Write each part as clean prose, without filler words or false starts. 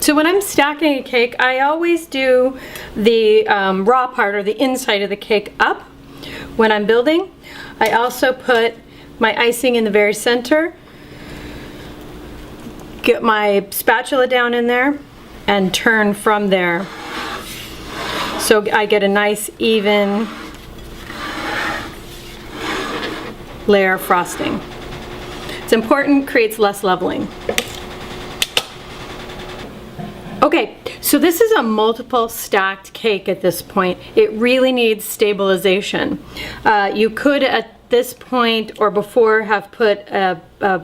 So when I'm stacking a cake, I always do the raw part or the inside of the cake up when I'm building. I also put my icing in the very center, get my spatula down in there, and turn from there. So I get a nice even layer of frosting. It's important, creates less leveling. Okay, so this is a multiple stacked cake at this point. It really needs stabilization. You could at this point or before have put a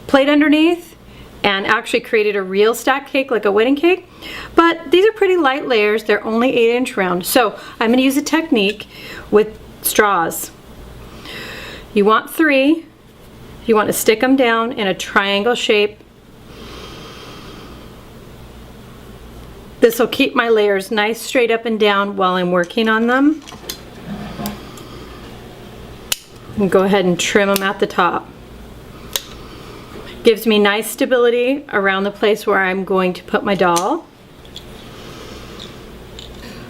plate underneath and actually created a real stacked cake like a wedding cake, but these are pretty light layers. They're only 8-inch round. So I'm going to use a technique with straws. You want 3. You want to stick them down in a triangle shape. This will keep my layers nice straight up and down while I'm working on them. And go ahead and trim them at the top. Gives me nice stability around the place where I'm going to put my doll.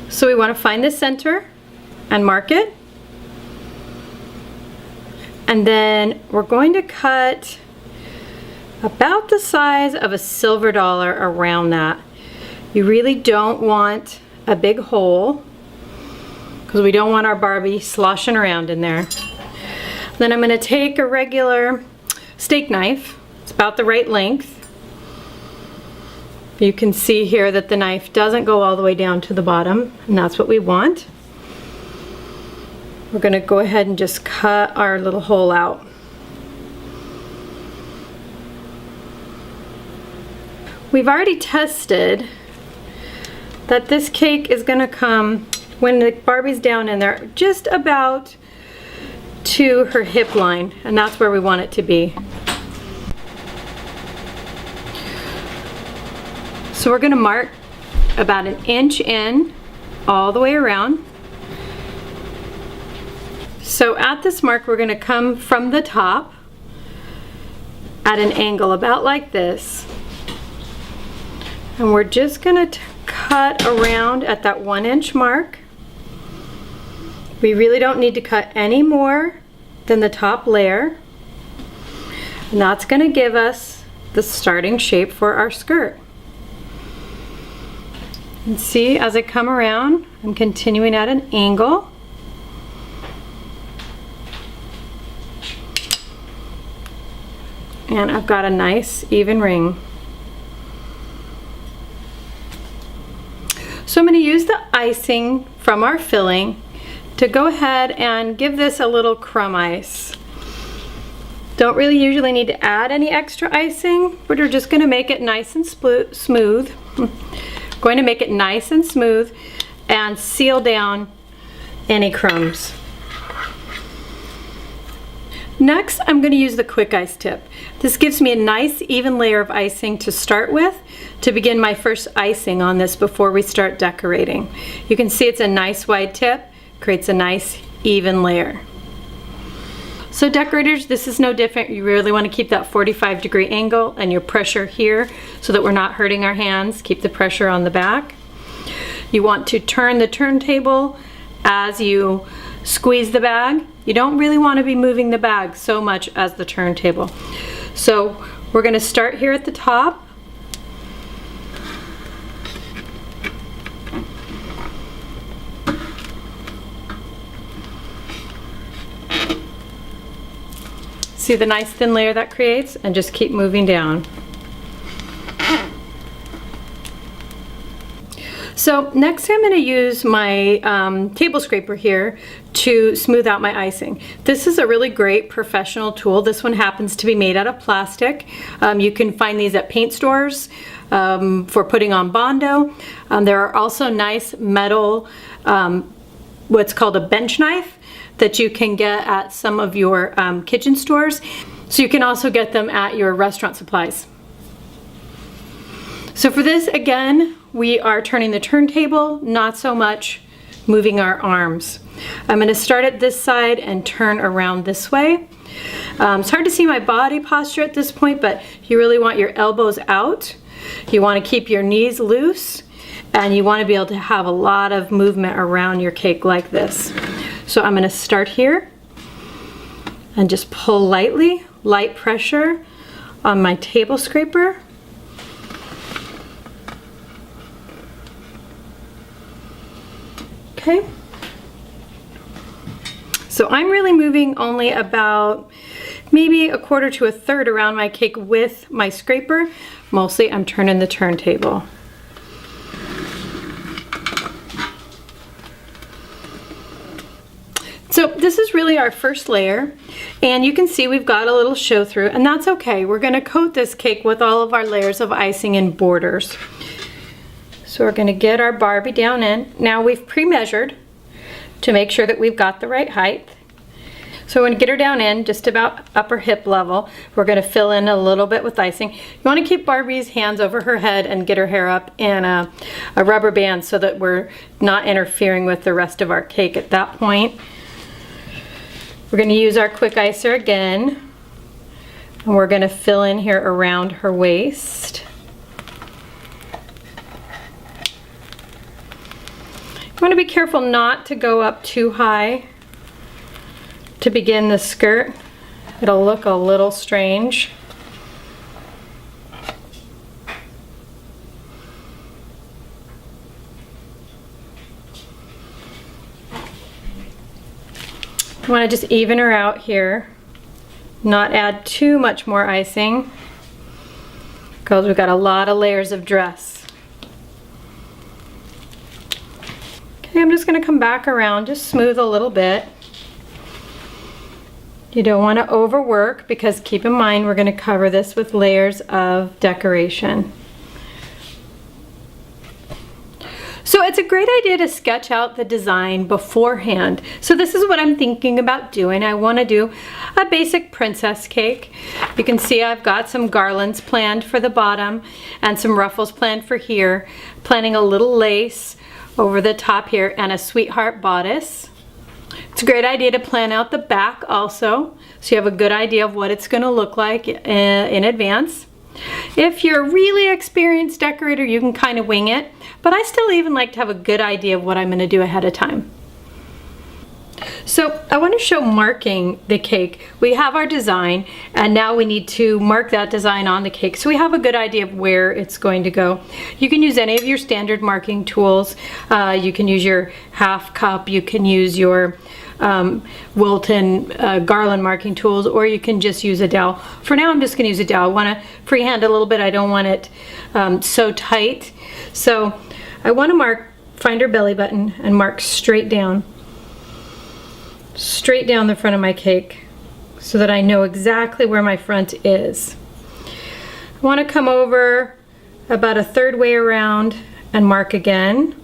So we want to find the center and mark it. And then we're going to cut about the size of a silver dollar around that. You really don't want a big hole because we don't want our Barbie sloshing around in there. Then I'm going to take a regular steak knife. It's about the right length. You can see here that the knife doesn't go all the way down to the bottom, and that's what we want. We're going to go ahead and just cut our little hole out. We've already tested that this cake is going to come, when the Barbie's down in there, just about to her hip line, and that's where we want it to be. So we're going to mark about 1 inch in all the way around. So at this mark, we're going to come from the top at an angle about like this, and we're just going to cut around at that 1 inch mark. We really don't need to cut any more than the top layer, and that's going to give us the starting shape for our skirt. And see, as I come around, I'm continuing at an angle. And I've got a nice even ring. So I'm going to use the icing from our filling to go ahead and give this a little crumb ice. Don't really usually need to add any extra icing, but we're just going to make it nice and smooth. Going to make it nice and smooth and seal down any crumbs. Next, I'm going to use the quick ice tip. This gives me a nice even layer of icing to start with to begin my first icing on this before we start decorating. You can see it's a nice wide tip, creates a nice even layer. So decorators, this is no different. You really want to keep that 45-degree angle and your pressure here so that we're not hurting our hands. Keep the pressure on the back. You want to turn the turntable as you squeeze the bag. You don't really want to be moving the bag so much as the turntable. So we're going to start here at the top. See the nice thin layer that creates, and just keep moving down. So next I'm going to use my table scraper here to smooth out my icing. This is a really great professional tool. This one happens to be made out of plastic. You can find these at paint stores for putting on Bondo. There are also nice metal, what's called a bench knife, that you can get at some of your kitchen stores. So you can also get them at your restaurant supplies. So for this, again, we are turning the turntable, not so much moving our arms. I'm going to start at this side and turn around this way. It's hard to see my body posture at this point, but you really want your elbows out You want to keep your knees loose, and you want to be able to have a lot of movement around your cake like this. So I'm going to start here and just pull lightly, light pressure on my table scraper. Okay. So I'm really moving only about maybe a quarter to a third around my cake with my scraper. Mostly I'm turning the turntable. So this is really our first layer, and you can see we've got a little show through, and that's okay. We're going to coat this cake with all of our layers of icing and borders. So we're going to get our Barbie down in. Now we've pre-measured to make sure that we've got the right height. So we're going to get her down in just about upper hip level. We're going to fill in a little bit with icing. You want to keep Barbie's hands over her head and get her hair up in a rubber band so that we're not interfering with the rest of our cake at that point. We're going to use our quick icer again, and we're going to fill in here around her waist. You want to be careful not to go up too high to begin the skirt. It'll look a little strange. You want to just even her out here, not add too much more icing, because we've got a lot of layers of dress. Okay, I'm just going to come back around, just smooth a little bit. You don't want to overwork, because keep in mind we're going to cover this with layers of decoration. So it's a great idea to sketch out the design beforehand. So this is what I'm thinking about doing. I want to do a basic princess cake. You can see I've got some garlands planned for the bottom and some ruffles planned for here. Planning a little lace over the top here and a sweetheart bodice. It's a great idea to plan out the back also, so you have a good idea of what it's going to look like in advance. If you're a really experienced decorator, you can kind of wing it, but I still even like to have a good idea of what I'm going to do ahead of time. So I want to show marking the cake. We have our design, and now we need to mark that design on the cake so we have a good idea of where it's going to go. You can use any of your standard marking tools. You can use your half cup, you can use your Wilton garland marking tools, or you can just use a dowel. For now I'm just going to use a dowel. I want to freehand a little bit. I don't want it so tight. So I want to mark, find her belly button and mark straight down the front of my cake so that I know exactly where my front is. I want to come over about a third way around and mark again.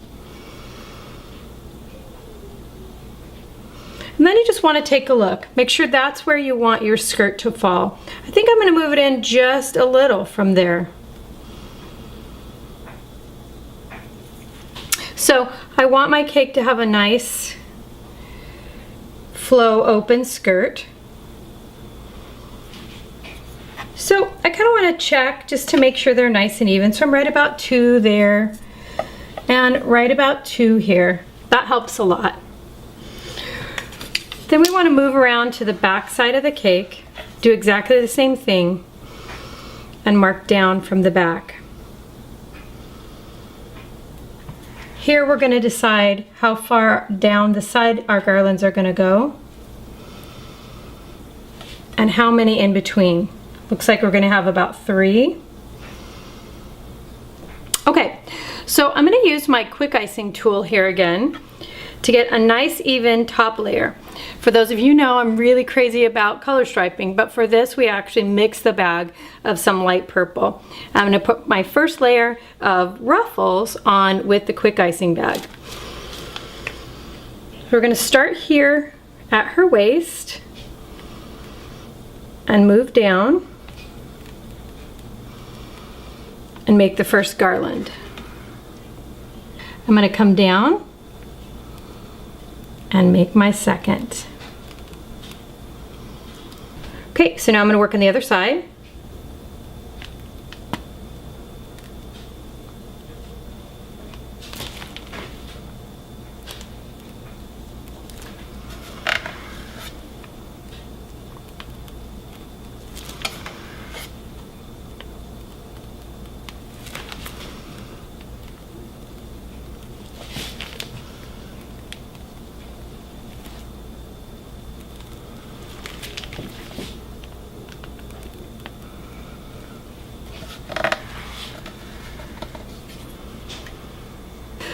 And then you just want to take a look. Make sure that's where you want your skirt to fall. I think I'm going to move it in just a little from there. So I want my cake to have a nice flow open skirt. So I kind of want to check just to make sure they're nice and even. So I'm right about 2 there and right about 2 here. That helps a lot. Then we want to move around to the back side of the cake, do exactly the same thing, and mark down from the back. Here we're going to decide how far down the side our garlands are going to go and how many in between. Looks like we're going to have about 3. Okay, so I'm going to use my quick icing tool here again to get a nice even top layer. For those of you who know, I'm really crazy about color striping, but for this we actually mix the bag of some light purple. I'm going to put my first layer of ruffles on with the quick icing bag. We're going to start here at her waist and move down and make the first garland. I'm going to come down and make my second. Okay, so now I'm going to work on the other side.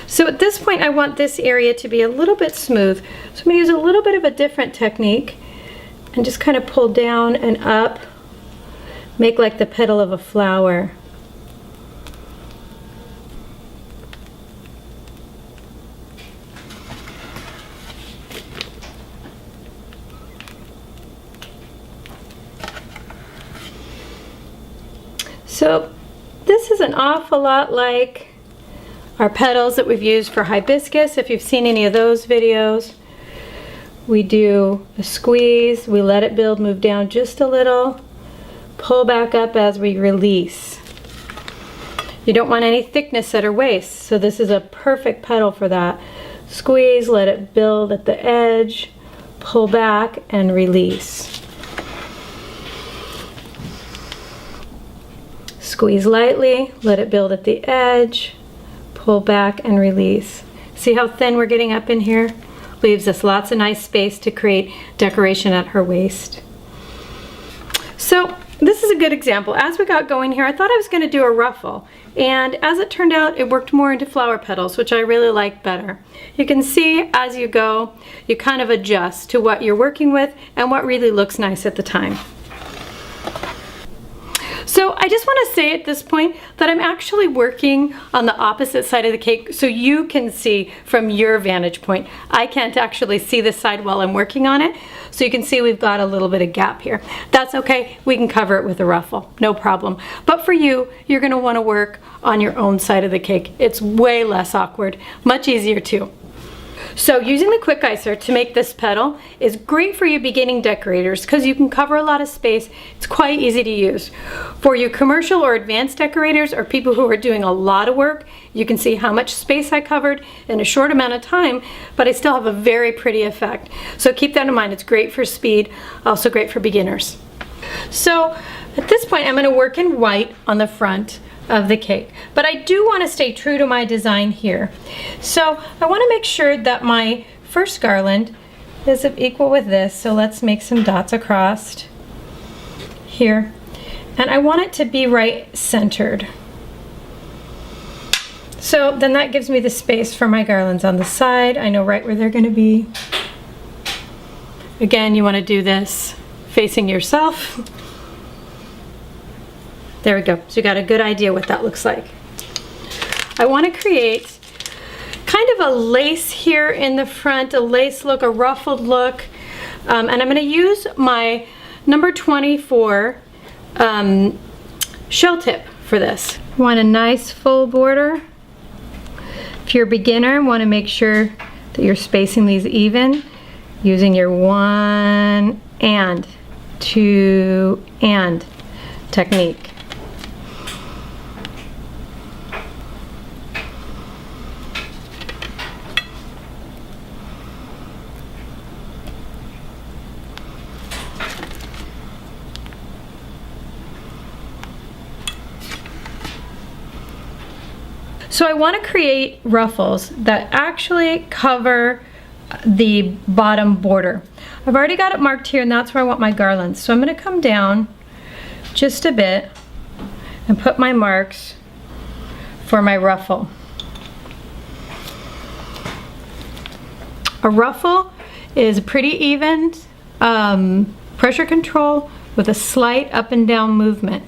So at this point I want this area to be a little bit smooth. So I'm going to use a little bit of a different technique and just kind of pull down and up, make like the petal of a flower. So this is an awful lot like our petals that we've used for hibiscus. If you've seen any of those videos, we do a squeeze, we let it build, move down just a little, pull back up as we release. You don't want any thickness at our waist, so this is a perfect petal for that. Squeeze, let it build at the edge, pull back and release. Squeeze lightly, let it build at the edge, pull back and release. See how thin we're getting up in here? Leaves us lots of nice space to create decoration at her waist. So this is a good example. As we got going here, I thought I was going to do a ruffle, and as it turned out, it worked more into flower petals, which I really like better. You can see as you go, you kind of adjust to what you're working with and what really looks nice at the time. So I just want to say at this point that I'm actually working on the opposite side of the cake so you can see from your vantage point. I can't actually see this side while I'm working on it, so you can see we've got a little bit of gap here. That's okay, we can cover it with a ruffle, no problem. But for you, you're going to want to work on your own side of the cake. It's way less awkward, much easier too. So using the quick icer to make this petal is great for you beginning decorators because you can cover a lot of space. It's quite easy to use. For you commercial or advanced decorators or people who are doing a lot of work, you can see how much space I covered in a short amount of time, but I still have a very pretty effect. So keep that in mind. It's great for speed, also great for beginners. So at this point, I'm going to work in white on the front of the cake, but I do want to stay true to my design here. So I want to make sure that my first garland is equal with this, so let's make some dots across here, and I want it to be right centered. So then that gives me the space for my garlands on the side. I know right where they're going to be. Again, you want to do this facing yourself. There we go. So you got a good idea what that looks like. I want to create kind of a lace here in the front, a lace look, a ruffled look. And I'm going to use my number 24 shell tip for this. Want a nice full border. If you're a beginner, want to make sure that you're spacing these even using your 1 and 2 and technique. So I want to create ruffles that actually cover the bottom border. I've already got it marked here, and that's where I want my garlands. So I'm going to come down just a bit and put my marks for my ruffle. A ruffle is pretty even pressure control with a slight up and down movement.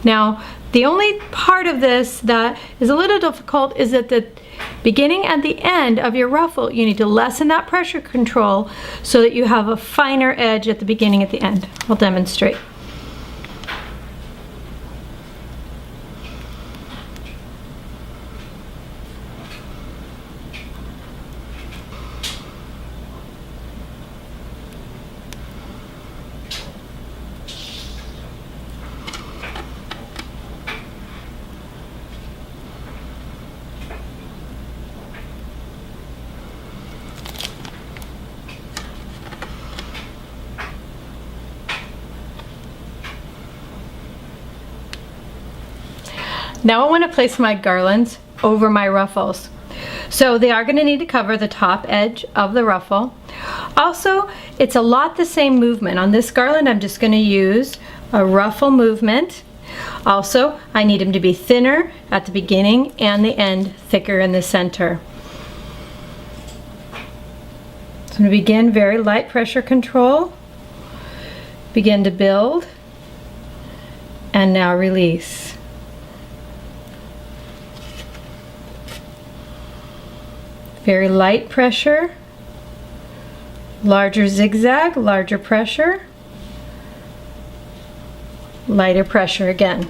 Now, the only part of this that is a little difficult is at the beginning and the end of your ruffle, you need to lessen that pressure control so that you have a finer edge at the beginning and the end. I'll demonstrate. Now I want to place my garlands over my ruffles. So they are going to need to cover the top edge of the ruffle. Also, it's a lot the same movement. On this garland, I'm just going to use a ruffle movement. Also, I need them to be thinner at the beginning and the end, thicker in the center. So I'm going to begin very light pressure control, begin to build, and now release. Very light pressure, larger zigzag, larger pressure, lighter pressure again.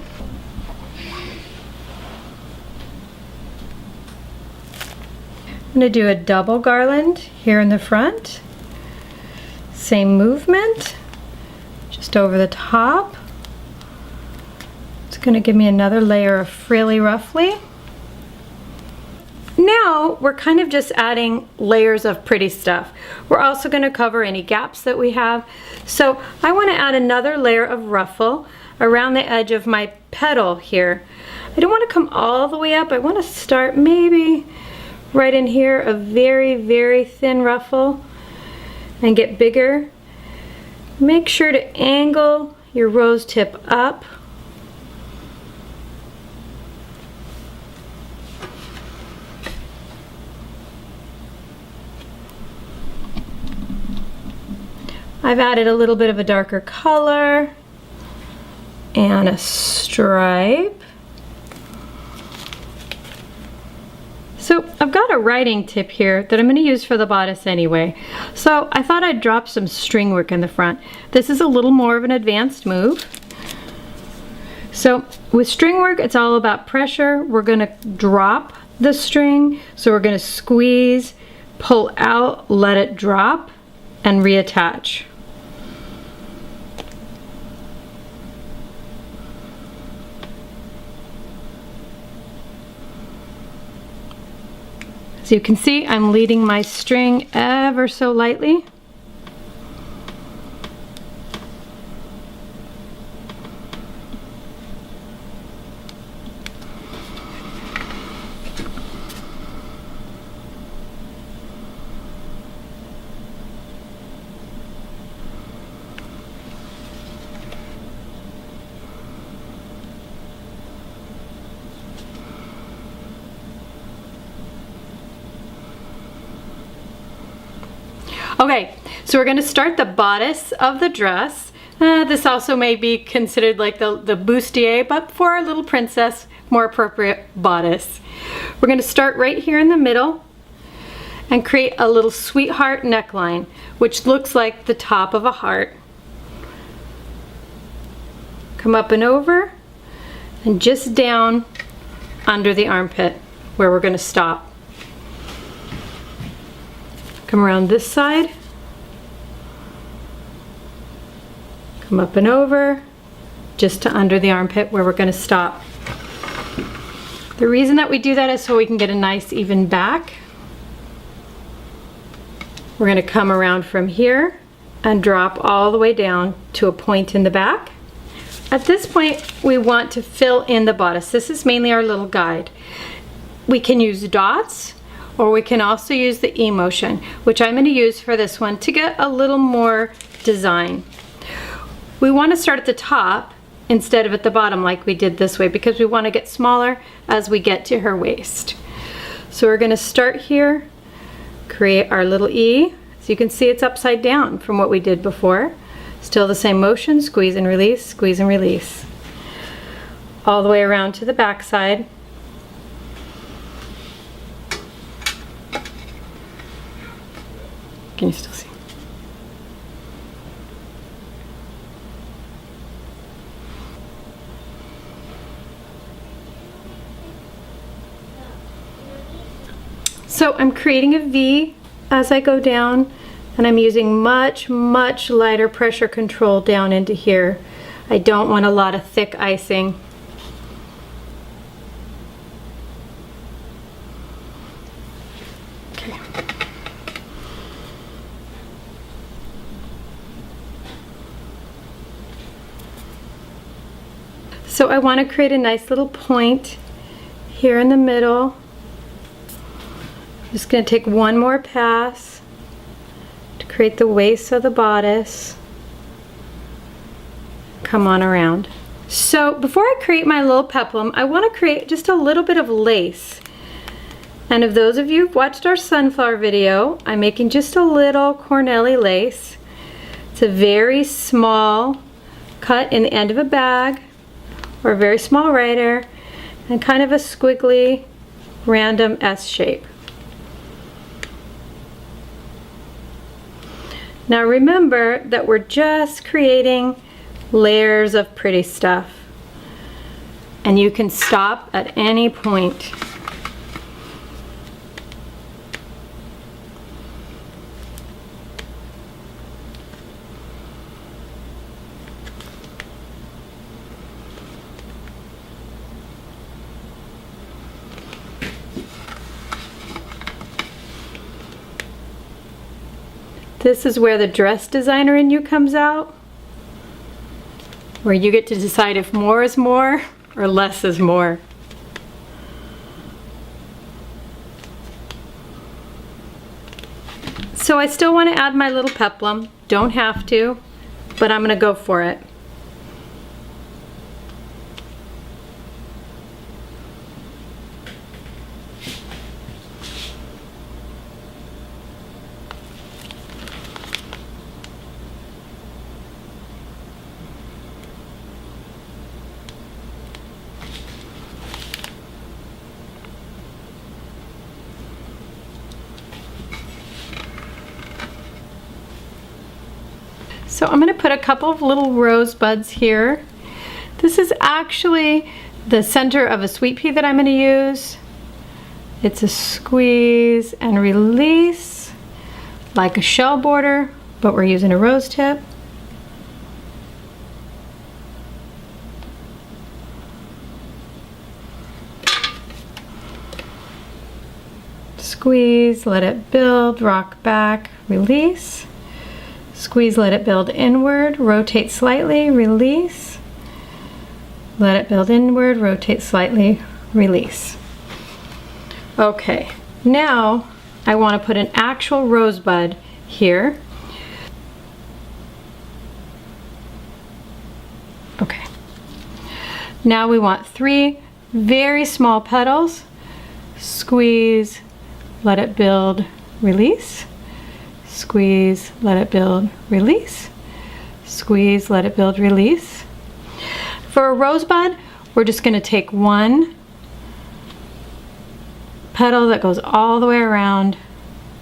I'm going to do a double garland here in the front. Same movement, just over the top. It's going to give me another layer of frilly ruffly. Now we're kind of just adding layers of pretty stuff. We're also going to cover any gaps that we have. So I want to add another layer of ruffle around the edge of my petal here. I don't want to come all the way up. I want to start maybe right in here, a very, very thin ruffle, and get bigger. Make sure to angle your rose tip up. I've added a little bit of a darker color and a stripe. So I've got a writing tip here that I'm going to use for the bodice anyway. So I thought I'd drop some string work in the front. This is a little more of an advanced move. So with string work, it's all about pressure. We're going to drop the string. So we're going to squeeze, pull out, let it drop, and reattach. So you can see I'm leading my string ever so lightly. Okay, so we're going to start the bodice of the dress. This also may be considered like the bustier, but for our little princess, more appropriate bodice. We're going to start right here in the middle and create a little sweetheart neckline, which looks like the top of a heart. Come up and over, and just down under the armpit where we're going to stop. Come around this side, come up and over, just to under the armpit where we're going to stop. The reason that we do that is so we can get a nice even back. We're going to come around from here and drop all the way down to a point in the back. At this point, we want to fill in the bodice. This is mainly our little guide. We can use dots, or we can also use the E-motion, which I'm going to use for this one to get a little more design. We want to start at the top instead of at the bottom like we did this way, because we want to get smaller as we get to her waist. So we're going to start here, create our little E. So you can see it's upside down from what we did before. Still the same motion, squeeze and release, squeeze and release. All the way around to the back side. Can you still see? So I'm creating a V as I go down, and I'm using much, much lighter pressure control down into here. I don't want a lot of thick icing. Okay. So I want to create a nice little point here in the middle. I'm just going to take one more pass to create the waist of the bodice. Come on around. So before I create my little peplum, I want to create just a little bit of lace. And if those of you who've watched our sunflower video, I'm making just a little Corneli lace. It's a very small cut in the end of a bag, or a very small writer, and kind of a squiggly, random S shape. Now remember that we're just creating layers of pretty stuff, and you can stop at any point. This is where the dress designer in you comes out, where you get to decide if more is more or less is more. So I still want to add my little peplum. Don't have to, but I'm going to go for it. So I'm going to put a couple of little rosebuds here. This is actually the center of a sweet pea that I'm going to use. It's a squeeze and release, like a shell border, but we're using a rose tip. Squeeze, let it build, rock back, release. Squeeze, let it build inward, rotate slightly, release. Let it build inward, rotate slightly, release. Okay, now I want to put an actual rosebud here. Okay. Now we want 3 very small petals. Squeeze, let it build, release. Squeeze, let it build, release. Squeeze, let it build, release. For a rosebud, we're just going to take 1 petal that goes all the way around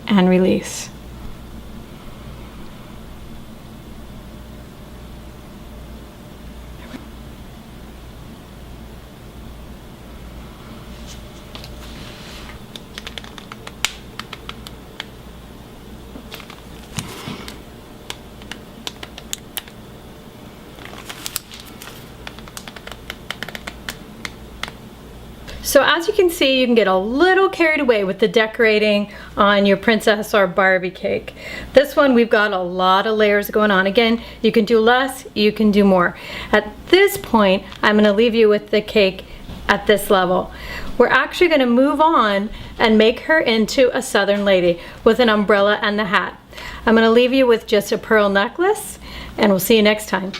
and release. So as you can see, you can get a little carried away with the decorating on your princess or Barbie cake. This one, we've got a lot of layers going on. Again, you can do less, you can do more. At this point, I'm gonna leave you with the cake at this level. We're actually gonna move on and make her into a southern lady with an umbrella and the hat. I'm gonna leave you with just a pearl necklace, and we'll see you next time.